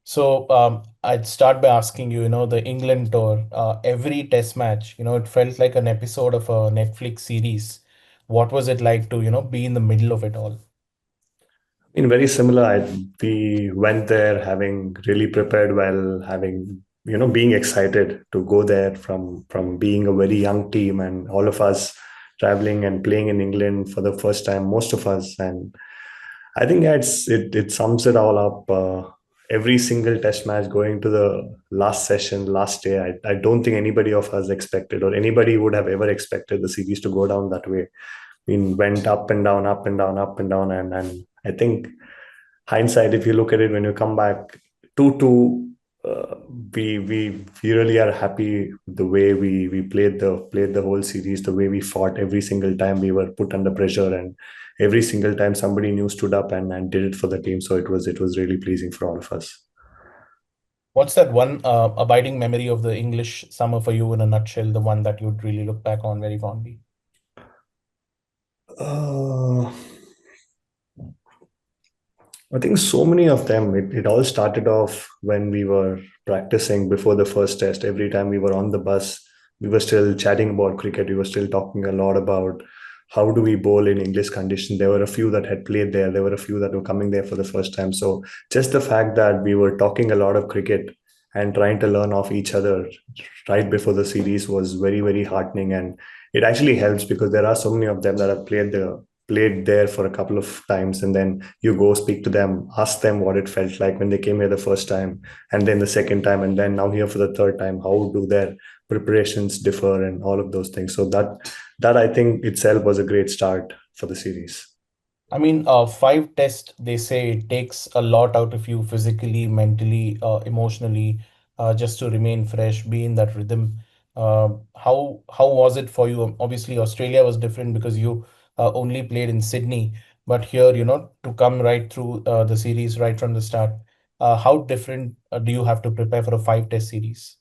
I'd start by asking you, the England tour, every test match, it felt like an episode of a Netflix series. What was it like to, be in the middle of it all? In very similar, we went there having really prepared well, having being excited to go there from being a very young team and all of us traveling and playing in England for the first time, most of us. And I think it sums it all up. Every single test match going to the last session, last day. I don't think anybody of us expected or anybody would have ever expected the series to go down that way. I mean, went up and down, up and down, up and down, and I think hindsight, if you look at it when you come back, 2-2, uh, we really are happy the way we played the whole series, the way we fought every single time we were put under pressure, and every single time somebody new stood up and did it for the team. So it was really pleasing for all of us. What's that one abiding memory of the English summer for you in a nutshell, the one that you'd really look back on very fondly? Uh, I think so many of them. It all started off when we were practicing before the first test. Every time we were on the bus, we were still chatting about cricket. We were still talking a lot about how do we bowl in English condition. There were a few that had played there. There were a few that were coming there for the first time. So just the fact that we were talking a lot of cricket and trying to learn off each other right before the series was very, very heartening. And it actually helps because there are so many of them that have played there for a couple of times, and then you go speak to them, ask them what it felt like when they came here the first time, and then the second time, and then now here for the third time. How do their preparations differ and all of those things? So that I think itself was a great start for the series. I mean, five tests, they say it takes a lot out of you physically, mentally, emotionally, just to remain fresh, be in that rhythm. How was it for you? Obviously, Australia was different because you only played in Sydney, but here, to come right through the series right from the start, how different do you have to prepare for a five-test series?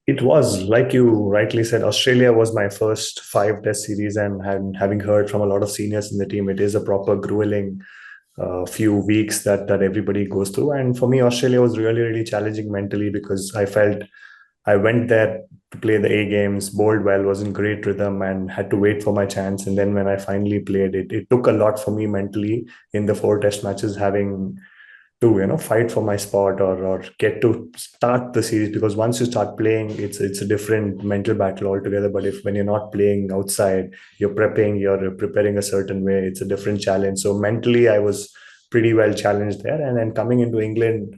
It was, like you rightly said, Australia was my first five test series, and having heard from a lot of seniors in the team, it is a proper grueling few weeks that everybody goes through. And for me, Australia was really, really challenging mentally because I felt I went there to play the A games, bowled well, was in great rhythm, and had to wait for my chance. And then when I finally played, it took a lot for me mentally in the four test matches, having to fight for my spot or get to start the series, because once you start playing, it's a different mental battle altogether. But if when you're not playing outside, you're preparing a certain way, it's a different challenge. So mentally I was pretty well challenged there, and then coming into England,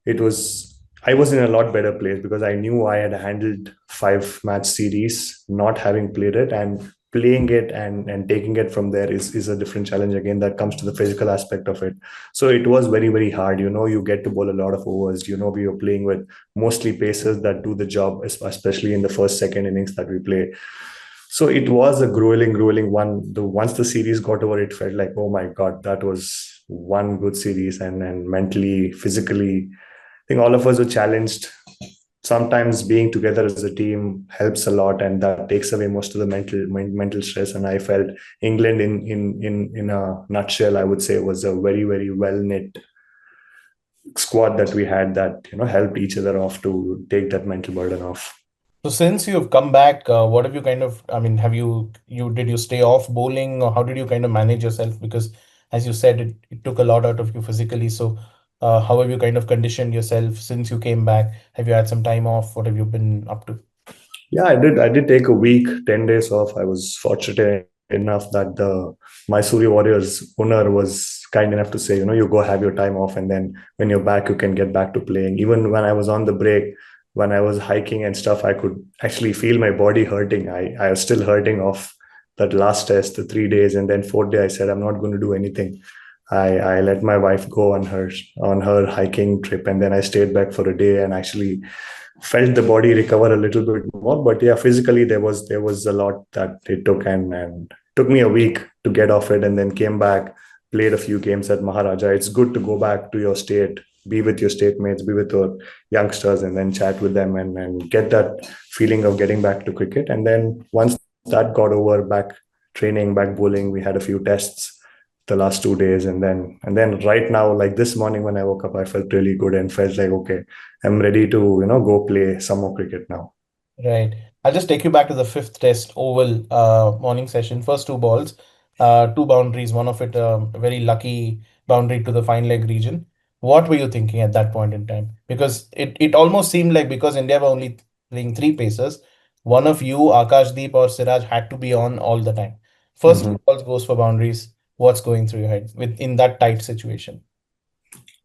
it was I was in a lot better place because I knew I had handled five match series, not having played it, and playing it and taking it from there is a different challenge again, that comes to the physical aspect of it. So it was very, very hard. You get to bowl a lot of overs. We were playing with mostly pacers that do the job, especially in the first, second innings that we play. So it was a grueling one. Once the series got over, it felt like, oh my God, that was one good series. And mentally, physically, I think all of us were challenged. Sometimes being together as a team helps a lot, and that takes away most of the mental stress. And I felt England, in a nutshell, I would say, was a very, very well knit squad that we had, that helped each other off to take that mental burden off. So since you've come back, what have you kind of, I mean, did you stay off bowling or how did you kind of manage yourself? Because as you said, it took a lot out of you physically. So how have you kind of conditioned yourself since you came back? Have you had some time off? What have you been up to? Yeah, I did take a week, 10 days off. I was fortunate enough that the Mysore Warriors owner was kind enough to say, you go have your time off, and then when you're back, you can get back to playing. Even when I was on the break, when I was hiking and stuff, I could actually feel my body hurting. I was still hurting off that last test, the 3 days, and then fourth day, I said I'm not going to do anything. I let my wife go on her hiking trip, and then I stayed back for a day and actually felt the body recover a little bit more. But yeah, physically there was a lot that it took, and took me a week to get off it, and then came back, played a few games at Maharaja. It's good to go back to your state, be with your state mates, be with your youngsters, and then chat with them, and get that feeling of getting back to cricket. And then once that got over, back training, back bowling, we had a few tests. the last 2 days, and then right now, like this morning when I woke up, I felt really good and felt like, okay, I'm ready to go play some more cricket now. Right. I'll just take you back to the fifth test oval morning session. First two balls, two boundaries, one of it a very lucky boundary to the fine leg region. What were you thinking at that point in time? Because it almost seemed like because India were only playing three pacers, one of you, Akashdeep or Siraj had to be on all the time. First two Mhm. balls goes for boundaries. What's going through your head with in that tight situation?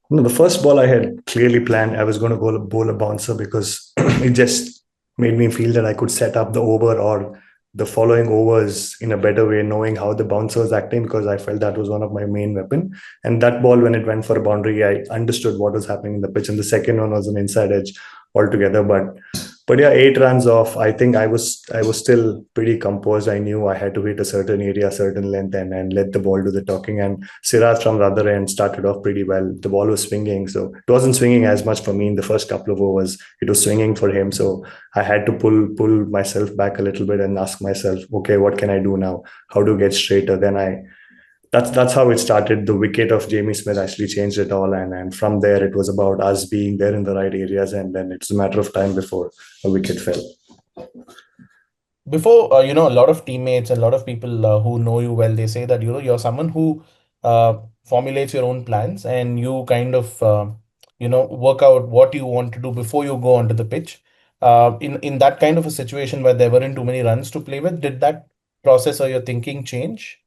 No, the first ball I had clearly planned. I was going to bowl a bouncer because it just made me feel that I could set up the over or the following overs in a better way, knowing how the bouncer was acting, because I felt that was one of my main weapon. And that ball, when it went for a boundary, I understood what was happening in the pitch. And the second one was an inside edge altogether. But yeah, 8 runs off. I think I was still pretty composed. I knew I had to hit a certain area, certain length, and let the ball do the talking. And Siraj from the other end started off pretty well. The ball was swinging, so it wasn't swinging as much for me in the first couple of overs. It was swinging for him, so I had to pull myself back a little bit and ask myself, okay, what can I do now? How to get straighter? Then I that's how it started. The wicket of Jamie Smith actually changed it all, and from there it was about us being there in the right areas, and then it's a matter of time before a wicket fell. Before a lot of teammates and a lot of people who know you well, they say that you're someone who formulates your own plans and you kind of work out what you want to do before you go onto the pitch. In that kind of a situation where there weren't too many runs to play with, did that process or your thinking change?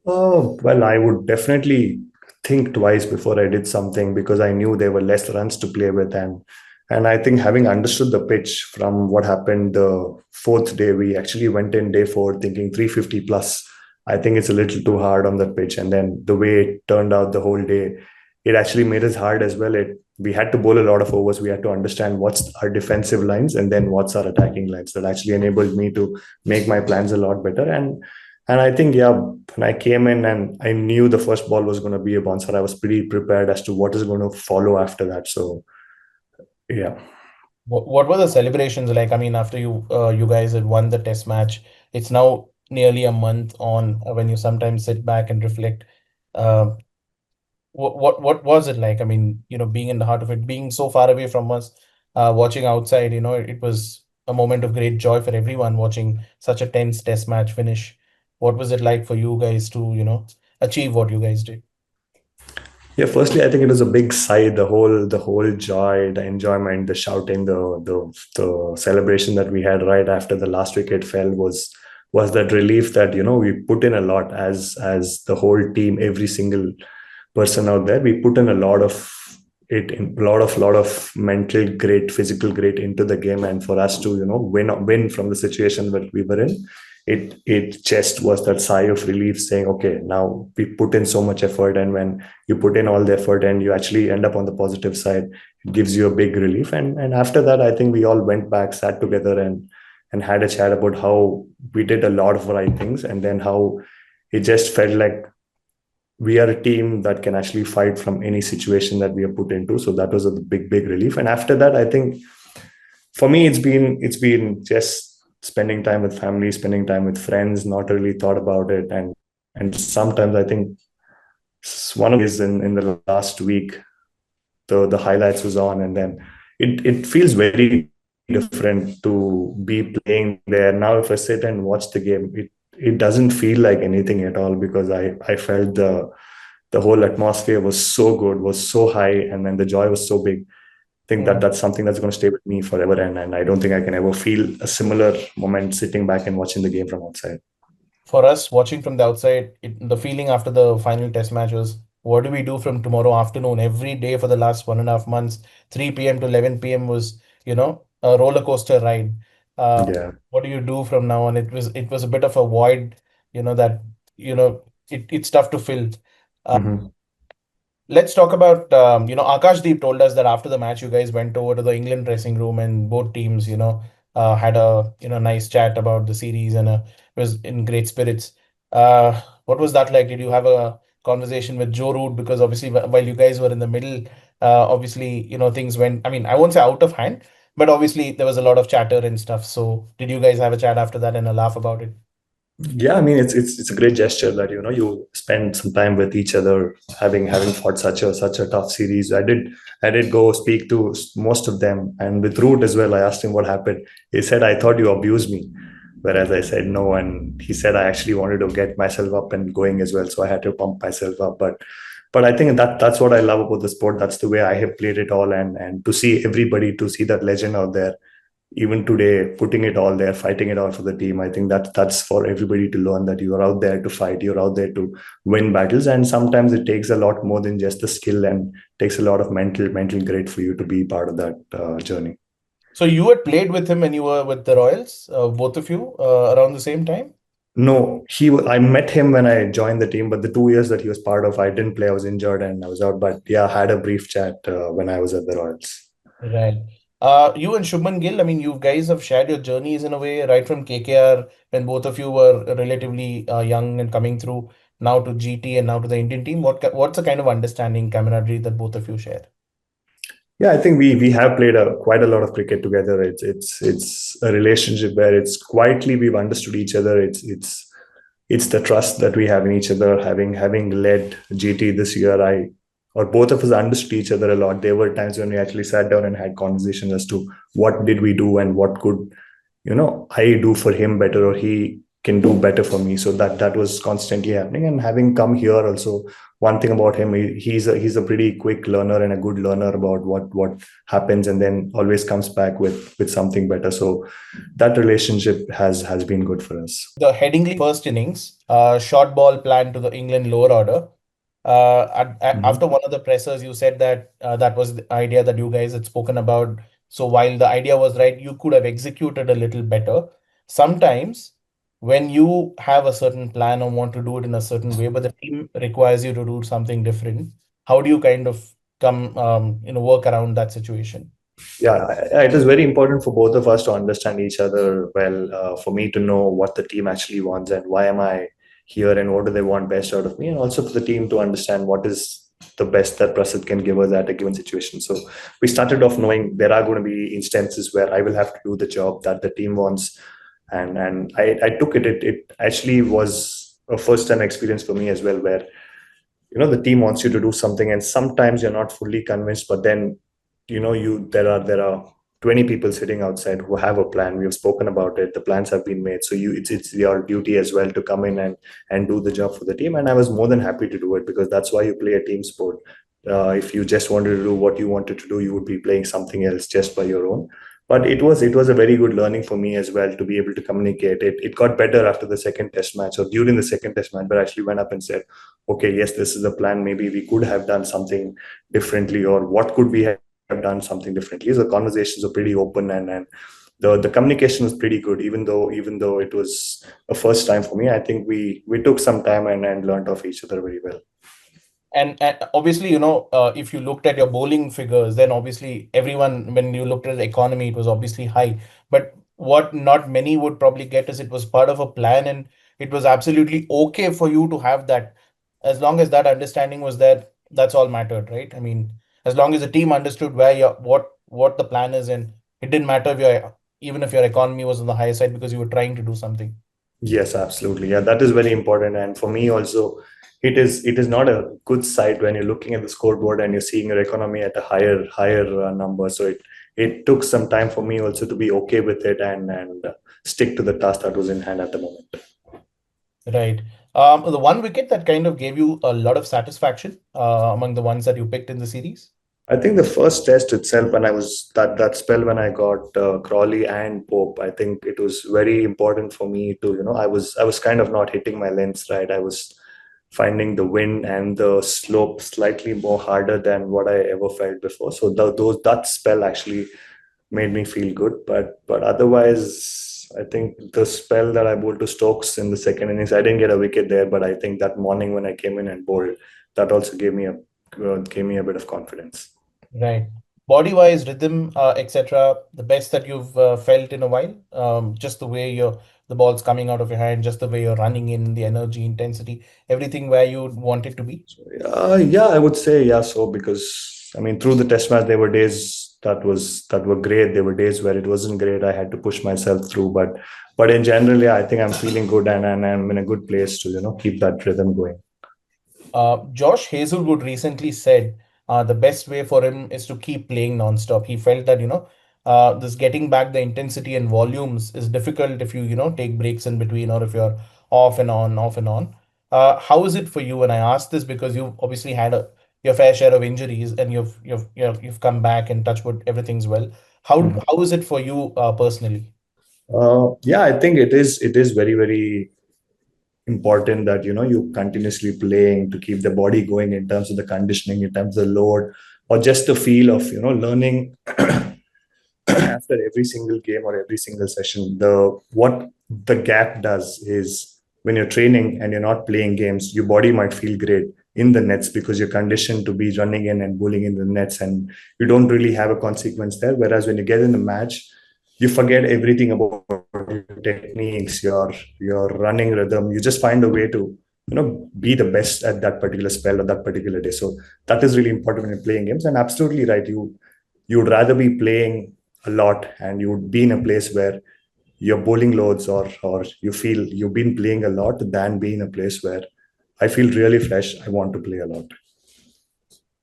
Oh, well, I would definitely think twice before I did something because I knew there were less runs to play with. And I think having understood the pitch from what happened the fourth day, we actually went in day four thinking 350 plus. I think it's a little too hard on the pitch. And then the way it turned out the whole day, it actually made us hard as well. We had to bowl a lot of overs. We had to understand what's our defensive lines and then what's our attacking lines. That actually enabled me to make my plans a lot better. And I think, yeah, when I came in and I knew the first ball was going to be a bouncer, I was pretty prepared as to what is going to follow after that. So, yeah. What were the celebrations like? I mean, after you guys had won the test match, it's now nearly a month on when you sometimes sit back and reflect. Uh, what was it like? I mean, being in the heart of it, being so far away from us, watching outside, it was a moment of great joy for everyone watching such a tense test match finish. What was it like for you guys to, achieve what you guys did? Yeah, firstly, I think it was a big sigh. The whole joy, the enjoyment, the shouting, the celebration that we had right after the last wicket fell was that relief that we put in a lot as the whole team, every single person out there. We put in a lot of it, in lot of mental grit, physical grit into the game, and for us to win from the situation that we were in, it just was that sigh of relief, saying, okay, now we put in so much effort, and when you put in all the effort and you actually end up on the positive side, it gives you a big relief. And after that, I think we all went back, sat together, and had a chat about how we did a lot of right things, and then how it just felt like we are a team that can actually fight from any situation that we are put into. So that was a big relief. And after that, I think for me, it's been just spending time with family, spending time with friends, not really thought about it. And sometimes I think one of is in the last week, the highlights was on, and then it feels very different to be playing there. Now if I sit and watch the game, it doesn't feel like anything at all, because I felt the whole atmosphere was so good, was so high, and then the joy was so big. I think that that's something that's going to stay with me forever, and I don't think I can ever feel a similar moment sitting back and watching the game from outside. For us watching from the outside, the feeling after the final test match was, what do we do from tomorrow afternoon? Every day for the last 1.5 months, 3 p.m. to 11 p.m. was, a roller coaster ride. Yeah. What do you do from now on? It was a bit of a void, that, it's tough to fill. Hmm. Let's talk about, Akashdeep told us that after the match, you guys went over to the England dressing room and both teams, had a, nice chat about the series and was in great spirits. What was that like? Did you have a conversation with Joe Root? Because obviously, while you guys were in the middle, obviously, things went, I mean, I won't say out of hand, but obviously there was a lot of chatter and stuff. So did you guys have a chat after that and a laugh about it? Yeah, I mean it's a great gesture that you spend some time with each other, having fought such a tough series. I did go speak to most of them, and with Root as well. I asked him what happened. He said, "I thought you abused me," whereas I said no, and he said I actually wanted to get myself up and going as well, so I had to pump myself up. But I think that's what I love about the sport. That's the way I have played it all, and to see everybody, to see that legend out there even today, putting it all there, fighting it all for the team. I think that's for everybody to learn that you are out there to fight, you're out there to win battles, and sometimes it takes a lot more than just the skill, and takes a lot of mental grit for you to be part of that journey. So you had played with him when you were with the Royals, both of you, around the same time? No, I met him when I joined the team, but the 2 years that he was part of, I didn't play. I was injured and I was out. But yeah, I had a brief chat when I was at the Royals. Right. You and Shubman Gill, I mean, you guys have shared your journeys in a way, right from KKR when both of you were relatively young and coming through, now to GT and now to the Indian team. What's the kind of understanding, camaraderie that both of you share? Yeah, I think we have played quite a lot of cricket together. It's a relationship where it's quietly we've understood each other. It's the trust that we have in each other. Having led GT this year, I or both of us understood each other a lot. There were times when we actually sat down and had conversations as to what did we do and what could I do for him better, or he can do better for me. So that was constantly happening. And having come here also, one thing about him, he's a pretty quick learner and a good learner about what happens, and then always comes back with something better. So that relationship has been good for us. The Headingley first innings, short ball plan to the England lower order. After Mhm. one of the pressers, you said that that was the idea that you guys had spoken about. So while the idea was right, you could have executed a little better. Sometimes, when you have a certain plan or want to do it in a certain way, but the team requires you to do something different, how do you kind of work around that situation? Yeah, it is very important for both of us to understand each other well. For me to know what the team actually wants and why am I here and what do they want best out of me, and also for the team to understand what is the best that Prasidh can give us at a given situation. So we started off knowing there are going to be instances where I will have to do the job that the team wants, and I took it. It actually was a first time experience for me as well, where the team wants you to do something and sometimes you're not fully convinced, but then you there are 20 people sitting outside who have a plan. We have spoken about it, the plans have been made, so it's your duty as well to come in and do the job for the team. And I was more than happy to do it, because that's why you play a team sport. If you just wanted to do what you wanted to do, you would be playing something else just by your own. But it was a very good learning for me as well to be able to communicate. It got better after the second test match, or during the second test match, but I actually went up and said, okay, yes, this is the plan. Maybe we could have done something differently, or what could we have done something differently. So the conversations are pretty open, and the communication was pretty good, even though it was a first time for me. I think we took some time and learned of each other very well. And obviously, if you looked at your bowling figures, then obviously everyone, when you looked at the economy, it was obviously high. But what not many would probably get is it was part of a plan and it was absolutely okay for you to have that. As long as that understanding was there, that's all mattered, right? I mean, as long as the team understood where your what the plan is, and it didn't matter if your even if your economy was on the higher side because you were trying to do something. Yes, absolutely. Yeah, that is very important. And for me also, it is not a good sight when you're looking at the scoreboard and you're seeing your economy at a higher number. So it took some time for me also to be okay with it, and stick to the task that was in hand at the moment. Right. The one wicket that kind of gave you a lot of satisfaction among the ones that you picked in the series. I think the first test itself, when I was that spell when I got Crawley and Pope, I think it was very important for me to, I was kind of not hitting my lengths right. I was finding the wind and the slope slightly more harder than what I ever felt before. So that spell actually made me feel good. But otherwise, I think the spell that I bowled to Stokes in the second innings, I didn't get a wicket there, but I think that morning when I came in and bowled, that also gave me a bit of confidence. Right. Body-wise, rhythm, etc. The best that you've felt in a while. Just the way the ball's coming out of your hand, just the way you're running in, the energy, intensity, everything where you want it to be. Yeah, I would say yeah. So because I mean, through the test match, there were days that were great. There were days where it wasn't great. I had to push myself through, but in general, yeah, I think I'm feeling good, and I'm in a good place to keep that rhythm going. Josh Hazelwood recently said the best way for him is to keep playing nonstop. He felt that, this getting back the intensity and volumes is difficult if you take breaks in between or if you're off and on, off and on. How is it for you? And I ask this because you've obviously had your fair share of injuries and you've come back and touch wood, everything's well. How is it for you personally? Yeah, I think it is very very important that you continuously playing to keep the body going in terms of the conditioning, in terms of the load, or just the feel of learning after every single game or every single session. The gap does is when you're training and you're not playing games, your body might feel great in the nets because you're conditioned to be running in and bowling in the nets, and you don't really have a consequence there. Whereas when you get in the match, you forget everything about your techniques, your running rhythm. You just find a way to be the best at that particular spell or that particular day. So that is really important when you're playing games. And absolutely right, you'd rather be playing a lot and you would be in a place where your bowling loads or you feel you've been playing a lot than be in a place where I feel really fresh, I want to play a lot.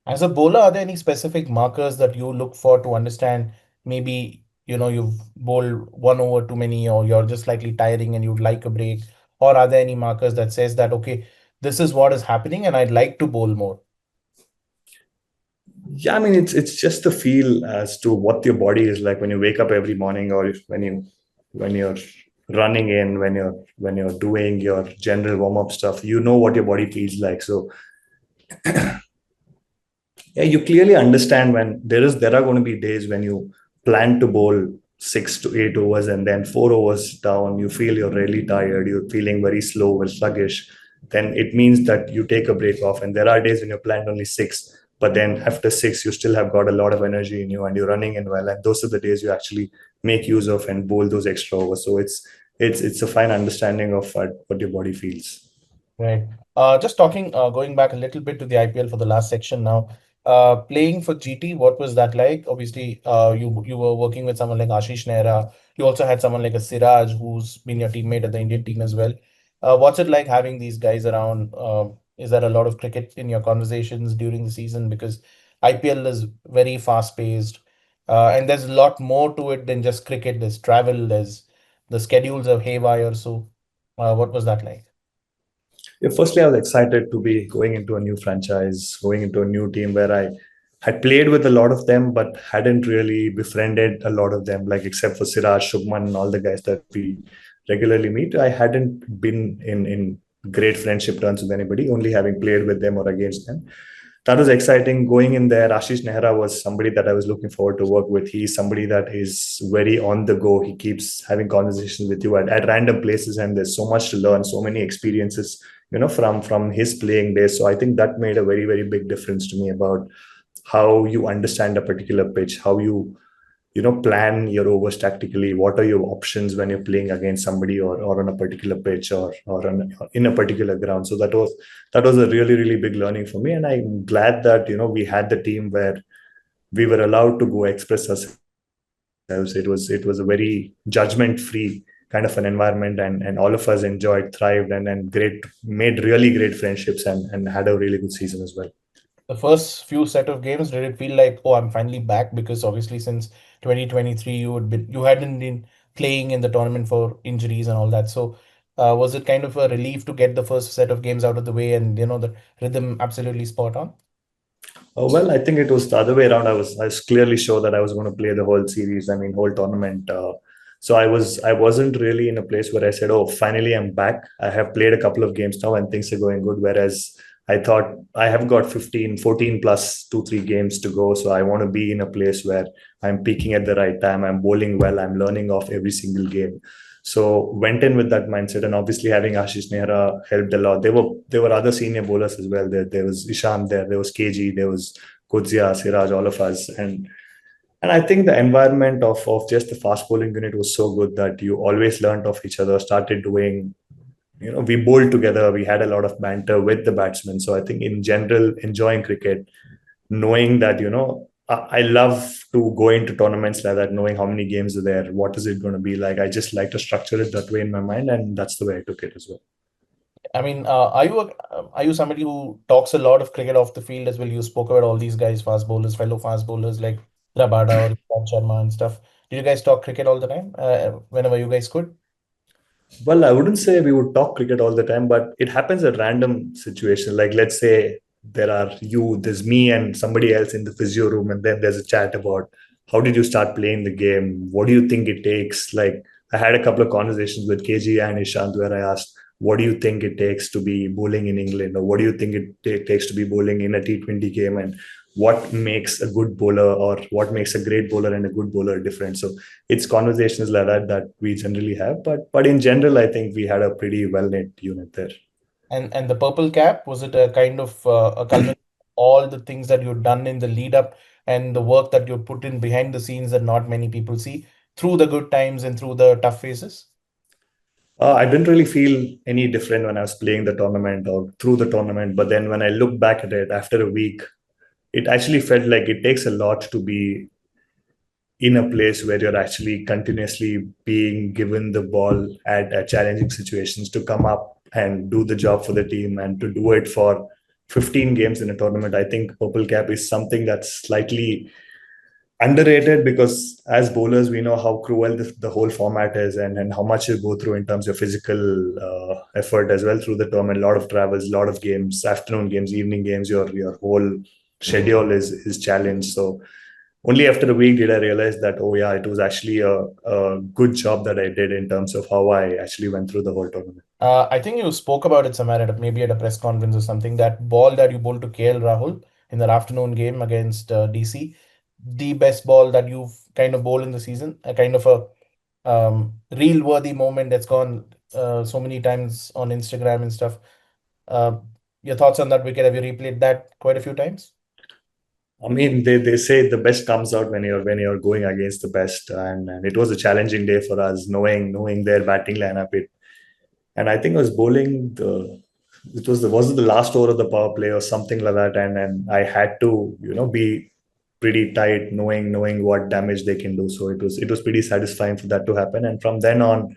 As a bowler, are there any specific markers that you look for to understand maybe, you've bowled one over too many or you're just slightly tiring and you'd like a break? Or are there any markers that says that, okay, this is what is happening and I'd like to bowl more? Yeah, I mean it's just the feel as to what your body is like when you wake up every morning, or when you're running in, when you're doing your general warm-up stuff, you know what your body feels like. So yeah, you clearly understand when there are going to be days when you plan to bowl 6 to 8 overs, and then 4 overs down, you feel you're really tired, you're feeling very slow or sluggish. Then it means that you take a break off. And there are days when you planned only six, but then after six, you still have got a lot of energy in you and you're running in well. And those are the days you actually make use of and bowl those extra overs. So it's a fine understanding of what your body feels. Right. Just going back a little bit to the IPL for the last section now. Playing for GT, what was that like? Obviously, you were working with someone like Ashish Nehra. You also had someone like a Siraj, who's been your teammate at the Indian team as well. What's it like having these guys around? Is there a lot of cricket in your conversations during the season? Because IPL is very fast-paced, and there's a lot more to it than just cricket. There's travel, there's the schedules are haywire. So, what was that like? Yeah, firstly, I was excited to be going into a new franchise, going into a new team where I had played with a lot of them, but hadn't really befriended a lot of them, like except for Siraj, Shubman, and all the guys that we regularly meet. I hadn't been in great friendship terms with anybody, only having played with them or against them. That was exciting going in there. Ashish Nehra was somebody that I was looking forward to work with. He's somebody that is very on the go. He keeps having conversations with you at random places, and there's so much to learn, so many experiences, from his playing days. So I think that made a very, very big difference to me about how you understand a particular pitch, how you plan your overs tactically. What are your options when you're playing against somebody, or on a particular pitch, or in a particular ground. So that was a really really big learning for me, and I'm glad that we had the team where we were allowed to go express ourselves. It was a very judgment free kind of an environment, and all of us enjoyed, thrived, and great made really great friendships, and had a really good season as well. The first few set of games, did it feel like, oh, I'm finally back? Because obviously since 2023, you hadn't been playing in the tournament for injuries and all that. So was it kind of a relief to get the first set of games out of the way and the rhythm absolutely spot on? Oh, well, I think it was the other way around. I was clearly sure that I was going to play the whole series. I mean, whole tournament. So I wasn't really in a place where I said, "Oh, finally I'm back." I have played a couple of games now and things are going good. Whereas I thought I have got 15, 14 plus 2, 3 games to go. So I want to be in a place where I'm peaking at the right time. I'm bowling well. I'm learning off every single game. So went in with that mindset, and obviously having Ashish Nehra helped a lot. There were other senior bowlers as well. There was Ishan there was KG, there was Kudzia, Siraj, all of us, and I think the environment of just the fast bowling unit was so good that you always learned of each other. Started doing, we bowled together. We had a lot of banter with the batsmen. So I think in general, enjoying cricket, knowing that I love to go into tournaments like that, knowing how many games are there, what is it going to be like. I just like to structure it that way in my mind, and that's the way I took it as well. I mean, are you somebody who talks a lot of cricket off the field as well? You spoke about all these guys, fast bowlers, fellow fast bowlers like Rabada or Ishant Sharma and stuff. Did you guys talk cricket all the time, whenever you guys could? Well, I wouldn't say we would talk cricket all the time, but it happens at random situations. Like, let's say there's me and somebody else in the physio room, and then there's a chat about how did you start playing the game? What do you think it takes? Like, I had a couple of conversations with KG and Ishant where I asked, what do you think it takes to be bowling in England? Or what do you think it takes to be bowling in a T20 game? And what makes a good bowler or what makes a great bowler and a good bowler different? So it's conversations like that that we generally have. But in general, I think we had a pretty well knit unit there. And the purple cap, was it a kind of a culmination of all the things that you've done in the lead up and the work that you put in behind the scenes that not many people see through the good times and through the tough phases? I didn't really feel any different when I was playing the tournament or through the tournament. But then when I look back at it after a week, it actually felt like it takes a lot to be in a place where you're actually continuously being given the ball at challenging situations to come up and do the job for the team and to do it for 15 games in a tournament. I think purple cap is something that's slightly underrated because as bowlers we know how cruel the whole format is, and how much you go through in terms of physical effort as well through the tournament. A lot of travels, a lot of games, afternoon games, evening games, your whole schedule is challenged. So only after a week did I realize that, oh yeah, it was actually a good job that I did in terms of how I actually went through the whole tournament. I think you spoke about it somewhere maybe at a press conference or something. That ball that you bowled to KL Rahul in the afternoon game against DC, the best ball that you've kind of bowled in the season, a kind of a reel worthy moment that's gone so many times on Instagram and stuff. Uh, your thoughts on that wicket? Have you replayed that quite a few times? I mean, they say the best comes out when you're going against the best, and it was a challenging day for us, knowing their batting lineup. And I think I was bowling was it the last over of the power play or something like that, and I had to be pretty tight, knowing what damage they can do. So it was pretty satisfying for that to happen, and from then on,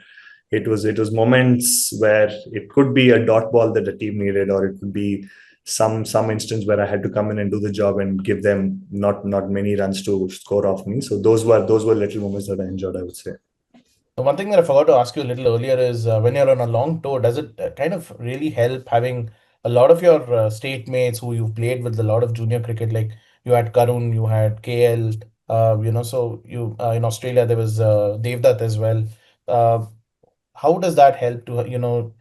it was moments where it could be a dot ball that the team needed, or it could be some instance where I had to come in and do the job and give them not many runs to score off me. So those were little moments that I enjoyed, I would say. The one thing that I forgot to ask you a little earlier is when you're on a long tour, does it kind of really help having a lot of your state mates who you've played with a lot of junior cricket, like you had Karun, you had KL, so you in Australia there was Devdutt as well. Uh, how does that help to,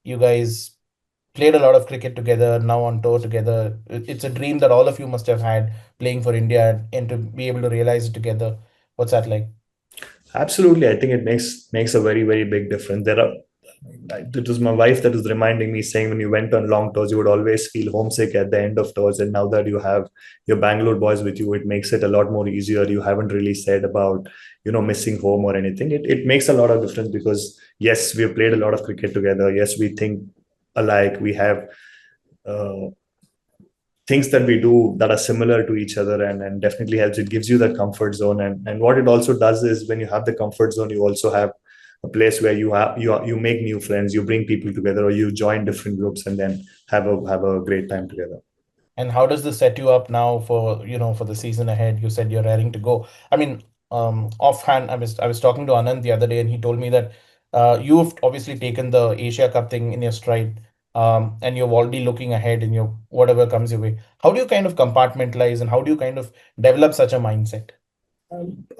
you guys played a lot of cricket together, now on tour together. It's a dream that all of you must have had playing for India and to be able to realize it together. What's that like? Absolutely, I think it makes a very very big difference. It was my wife that was reminding me, saying when you went on long tours, you would always feel homesick at the end of tours, and now that you have your Bangalore boys with you, it makes it a lot more easier. You haven't really said about missing home or anything. It makes a lot of difference because yes, we have played a lot of cricket together. Yes, we think alike. We have uh, things that we do that are similar to each other, and definitely helps. It gives you that comfort zone, and what it also does is when you have the comfort zone, you also have a place where you make new friends, you bring people together, or you join different groups and then have a great time together. And how does this set you up now for, for the season ahead? You said you're raring to go. I mean, offhand, I was talking to Anand the other day, and he told me that you've obviously taken the Asia Cup thing in your stride, and you're already looking ahead in your whatever comes your way. How do you kind of compartmentalize, and how do you kind of develop such a mindset?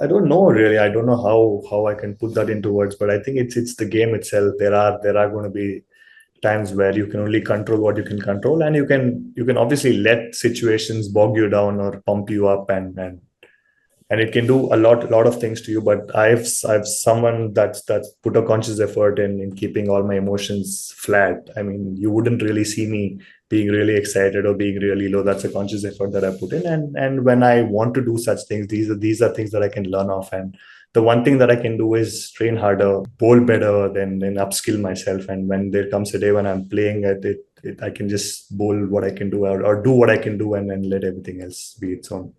I don't know really. I don't know how I can put that into words, but I think it's the game itself. There are going to be times where you can only control what you can control, and you can obviously let situations bog you down or pump you up, and it can do a lot of things to you. But I've someone that's put a conscious effort in keeping all my emotions flat. I mean, you wouldn't really see me being really excited or being really low. That's a conscious effort that I put in, and when I want to do such things, these are things that I can learn off. And the one thing that I can do is train harder, bowl better, then upskill myself. And when there comes a day when I'm playing I can just bowl what I can do, or do what I can do, and then let everything else be its own.